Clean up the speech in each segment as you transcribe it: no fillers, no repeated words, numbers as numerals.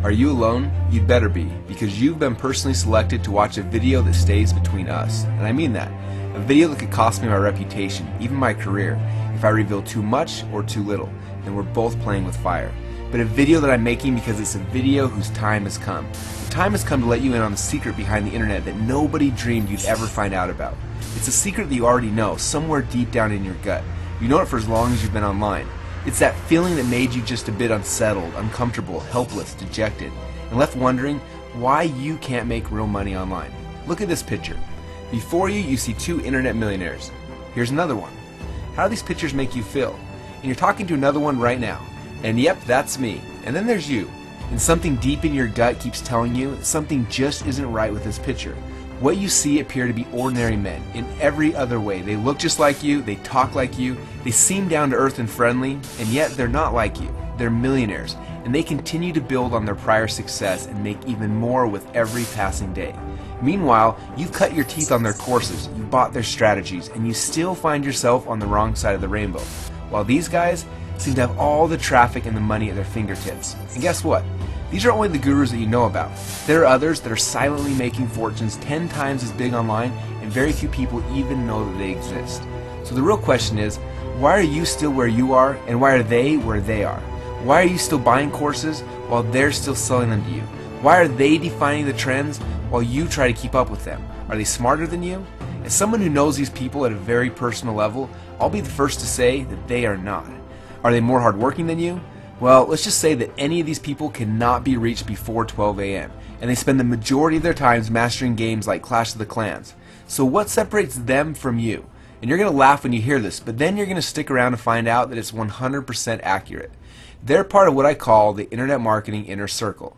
Are you alone? You'd better be, because you've been personally selected to watch a video that stays between us. And I mean that. A video that could cost me my reputation, even my career, if I reveal too much or too little, then we're both playing with fire. But a video that I'm making because it's a video whose time has come. The time has come to let you in on the secret behind the internet that nobody dreamed you'd ever find out about. It's a secret that you already know, somewhere deep down in your gut. You know it for as long as you've been online. It's that feeling that made you just a bit unsettled, uncomfortable, helpless, dejected, and left wondering why you can't make real money online. Look at this picture. Before you see two internet millionaires. Here's another one. How do these pictures make you feel? And you're talking to another one right now. And yep, that's me. And then there's you. And something deep in your gut keeps telling you that something just isn't right with this picture. What you see appear to be ordinary men in every other way. They look just like you, they talk like you, they seem down to earth and friendly, and yet they're not like you. They're millionaires, and they continue to build on their prior success and make even more with every passing day. Meanwhile, you've cut your teeth on their courses, you bought their strategies, and you still find yourself on the wrong side of the rainbow. While these guys seem to have all the traffic and the money at their fingertips. And guess what? These are only the gurus that you know about. There are others that are silently making fortunes 10 times as big online, and very few people even know that they exist. So the real question is, why are you still where you are, and why are they where they are? Why are you still buying courses while they're still selling them to you? Why are they defining the trends while you try to keep up with them? Are they smarter than you? As someone who knows these people at a very personal level, I'll be the first to say that they are not. Are they more hardworking than you? Well, let's just say that any of these people cannot be reached before 12 a.m. and they spend the majority of their times mastering games like Clash of the Clans. So what separates them from you? And you're going to laugh when you hear this, but then you're going to stick around to find out that it's 100% accurate. They're part of what I call the internet marketing inner circle.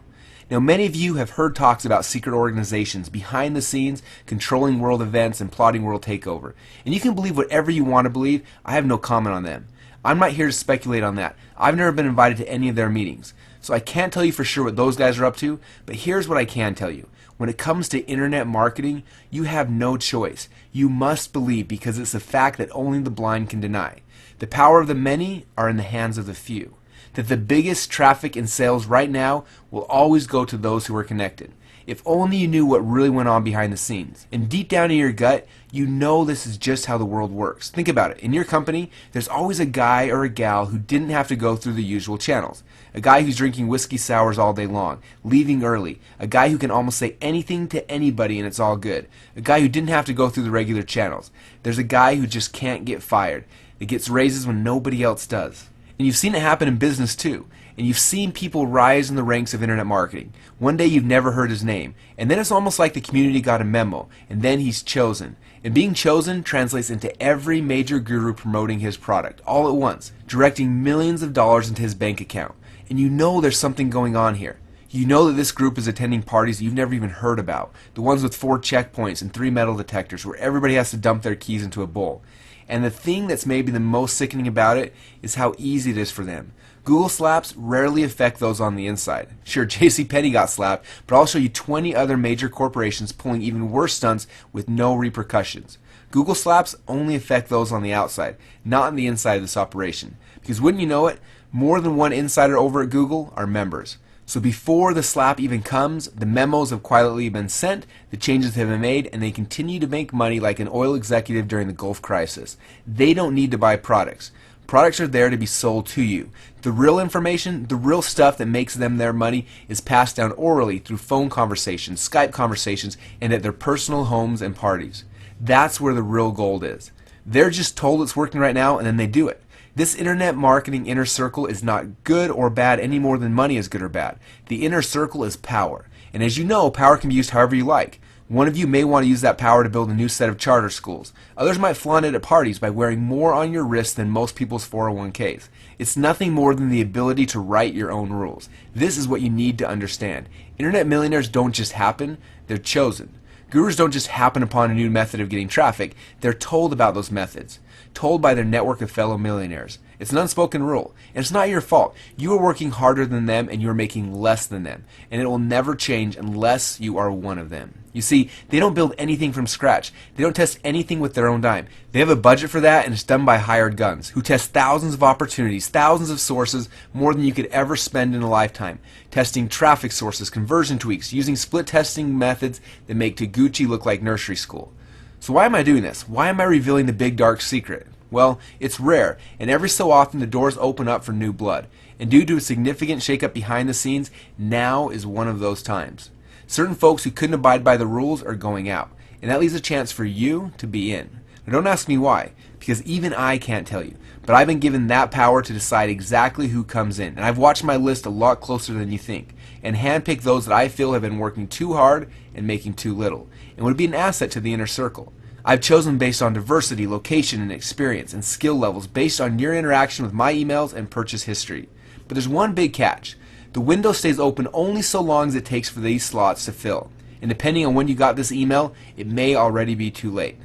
Now, many of you have heard talks about secret organizations behind the scenes, controlling world events and plotting world takeover. And you can believe whatever you want to believe. I have no comment on them. I'm not here to speculate on that. I've never been invited to any of their meetings. So I can't tell you for sure what those guys are up to, but here's what I can tell you. When it comes to internet marketing, you have no choice. You must believe because it's a fact that only the blind can deny. The power of the many are in the hands of the few. That the biggest traffic and sales right now will always go to those who are connected. If only you knew what really went on behind the scenes. And deep down in your gut, you know this is just how the world works. Think about it. In your company, there's always a guy or a gal who didn't have to go through the usual channels. A guy who's drinking whiskey sours all day long, leaving early. A guy who can almost say anything to anybody and it's all good. A guy who didn't have to go through the regular channels. There's a guy who just can't get fired. That gets raises when nobody else does. And you've seen it happen in business too. And you've seen people rise in the ranks of internet marketing. One day you've never heard his name, and then it's almost like the community got a memo, and then he's chosen. And being chosen translates into every major guru promoting his product, all at once, directing millions of dollars into his bank account. And you know there's something going on here. You know that this group is attending parties you've never even heard about, the ones with 4 checkpoints and 3 metal detectors where everybody has to dump their keys into a bowl. And the thing that's maybe the most sickening about it is how easy it is for them. Google slaps rarely affect those on the inside. Sure, JCPenney got slapped, but I'll show you 20 other major corporations pulling even worse stunts with no repercussions. Google slaps only affect those on the outside, not on the inside of this operation. Because wouldn't you know it, more than one insider over at Google are members. So before the slap even comes, the memos have quietly been sent, the changes have been made, and they continue to make money like an oil executive during the Gulf crisis. They don't need to buy products. Products are there to be sold to you. The real information, the real stuff that makes them their money is passed down orally through phone conversations, Skype conversations, and at their personal homes and parties. That's where the real gold is. They're just told it's working right now and then they do it. This internet marketing inner circle is not good or bad any more than money is good or bad. The inner circle is power. And as you know, power can be used however you like. One of you may want to use that power to build a new set of charter schools. Others might flaunt it at parties by wearing more on your wrist than most people's 401ks. It's nothing more than the ability to write your own rules. This is what you need to understand. Internet millionaires don't just happen, they're chosen. Gurus don't just happen upon a new method of getting traffic, they're told about those methods. Told by their network of fellow millionaires. It's an unspoken rule, and it's not your fault. You are working harder than them and you're making less than them, and it will never change unless you are one of them. You see, they don't build anything from scratch. They don't test anything with their own dime. They have a budget for that, and it's done by hired guns who test thousands of opportunities, thousands of sources, more than you could ever spend in a lifetime, testing traffic sources, conversion tweaks, using split testing methods that make Taguchi look like nursery school. So why am I doing this? Why am I revealing the big dark secret? Well, it's rare, and every so often the doors open up for new blood. And due to a significant shakeup behind the scenes, now is one of those times. Certain folks who couldn't abide by the rules are going out, and that leaves a chance for you to be in. Now don't ask me why, because even I can't tell you, but I've been given that power to decide exactly who comes in, and I've watched my list a lot closer than you think, and handpicked those that I feel have been working too hard and making too little, and would be an asset to the inner circle. I've chosen based on diversity, location, and experience, and skill levels based on your interaction with my emails and purchase history. But there's one big catch. The window stays open only so long as it takes for these slots to fill. And depending on when you got this email, it may already be too late.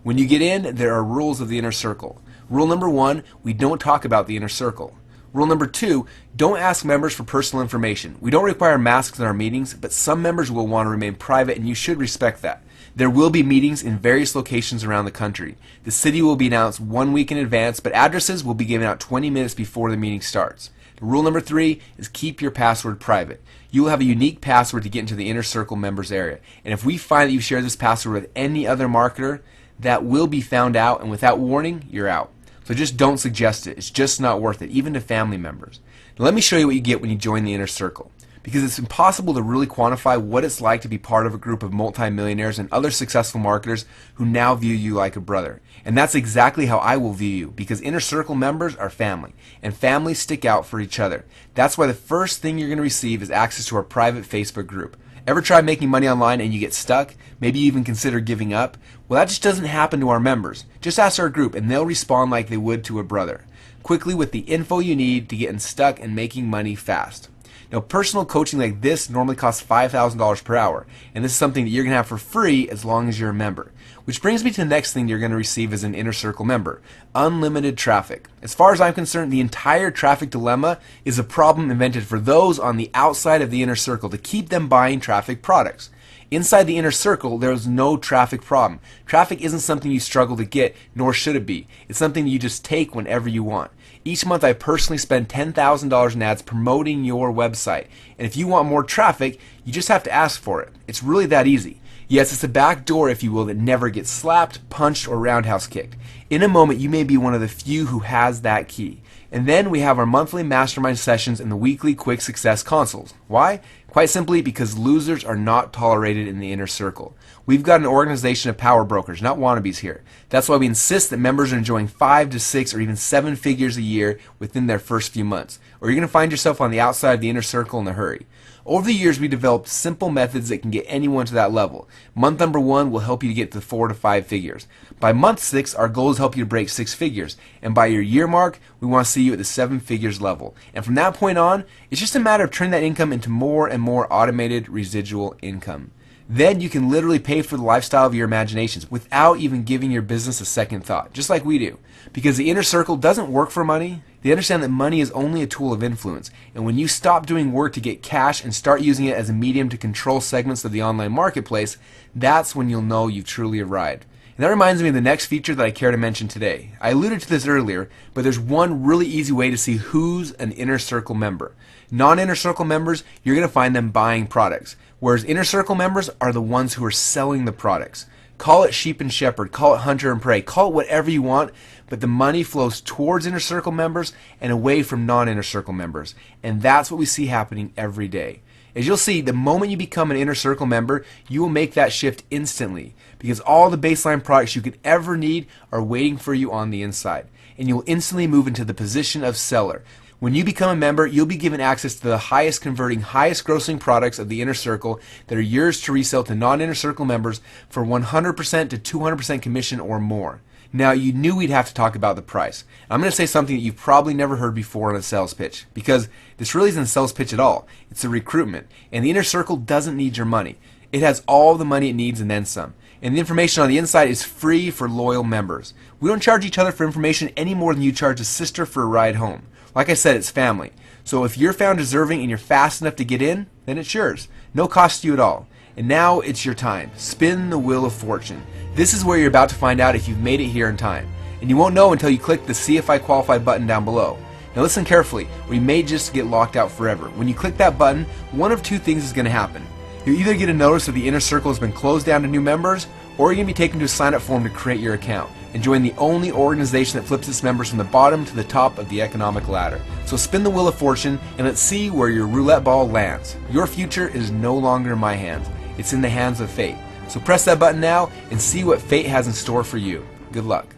When you get in, there are rules of the inner circle. Rule number 1, we don't talk about the inner circle. Rule number 2, don't ask members for personal information. We don't require masks in our meetings, but some members will want to remain private, and you should respect that. There will be meetings in various locations around the country. The city will be announced 1 week in advance, but addresses will be given out 20 minutes before the meeting starts. Rule number 3 is keep your password private. You will have a unique password to get into the inner circle members area. And if we find that you share this password with any other marketer, that will be found out, and without warning, you're out. So just don't suggest it. It's just not worth it, even to family members. Now let me show you what you get when you join the inner circle. Because it's impossible to really quantify what it's like to be part of a group of multimillionaires and other successful marketers who now view you like a brother. And that's exactly how I will view you, because inner circle members are family, and families stick out for each other. That's why the first thing you're going to receive is access to our private Facebook group. Ever try making money online and you get stuck? Maybe you even consider giving up? Well, that just doesn't happen to our members. Just ask our group and they'll respond like they would to a brother. Quickly with the info you need to get unstuck and making money fast. Now, personal coaching like this normally costs $5,000 per hour, and this is something that you're going to have for free as long as you're a member. Which brings me to the next thing you're going to receive as an Inner Circle member: unlimited traffic. As far as I'm concerned, the entire traffic dilemma is a problem invented for those on the outside of the Inner Circle to keep them buying traffic products. Inside the Inner Circle, there is no traffic problem. Traffic isn't something you struggle to get, nor should it be. It's something you just take whenever you want. Each month I personally spend $10,000 in ads promoting your website. And if you want more traffic, you just have to ask for it. It's really that easy. Yes, it's a back door, if you will, that never gets slapped, punched, or roundhouse kicked. In a moment, you may be one of the few who has that key. And then we have our monthly mastermind sessions and the weekly quick success consults. Why? Quite simply because losers are not tolerated in the Inner Circle. We've got an organization of power brokers, not wannabes here. That's why we insist that members are enjoying 5 to 6 or even 7 figures a year within their first few months, or you're going to find yourself on the outside of the Inner Circle in a hurry. Over the years, we developed simple methods that can get anyone to that level. Month number 1 will help you to get to 4 to 5 figures. By month 6, our goal is to help you to break 6 figures. And by your year mark, we want to see you at the 7 figures level. And from that point on, it's just a matter of turning that income into more and more automated residual income. Then you can literally pay for the lifestyle of your imaginations without even giving your business a second thought, just like we do. Because the Inner Circle doesn't work for money. They understand that money is only a tool of influence. And when you stop doing work to get cash and start using it as a medium to control segments of the online marketplace, that's when you'll know you've truly arrived. And that reminds me of the next feature that I care to mention today. I alluded to this earlier, but there's one really easy way to see who's an Inner Circle member. Non-Inner Circle members, you're going to find them buying products, whereas Inner Circle members are the ones who are selling the products. Call it sheep and shepherd, call it hunter and prey, call it whatever you want, but the money flows towards Inner Circle members and away from non-Inner Circle members. And that's what we see happening every day. As you'll see, the moment you become an Inner Circle member, you will make that shift instantly, because all the baseline products you could ever need are waiting for you on the inside, and you'll instantly move into the position of seller. When you become a member, you'll be given access to the highest converting, highest grossing products of the Inner Circle that are yours to resell to non-Inner Circle members for 100% to 200% commission or more. Now, you knew we'd have to talk about the price. I'm going to say something that you've probably never heard before on a sales pitch, because this really isn't a sales pitch at all. It's a recruitment, and the Inner Circle doesn't need your money. It has all the money it needs and then some. And the information on the inside is free for loyal members. We don't charge each other for information any more than you charge a sister for a ride home. Like I said, it's family. So if you're found deserving and you're fast enough to get in, then it's yours. No cost to you at all. And now it's your time. Spin the wheel of fortune. This is where you're about to find out if you've made it here in time. And you won't know until you click the See If I Qualify button down below. Now listen carefully, or you may just get locked out forever. When you click that button, one of two things is going to happen. You'll either get a notice that the inner circle has been closed down to new members, or you're going to be taken to a sign-up form to create your account and join the only organization that flips its members from the bottom to the top of the economic ladder. So spin the wheel of fortune and let's see where your roulette ball lands. Your future is no longer in my hands. It's in the hands of fate. So press that button now and see what fate has in store for you. Good luck.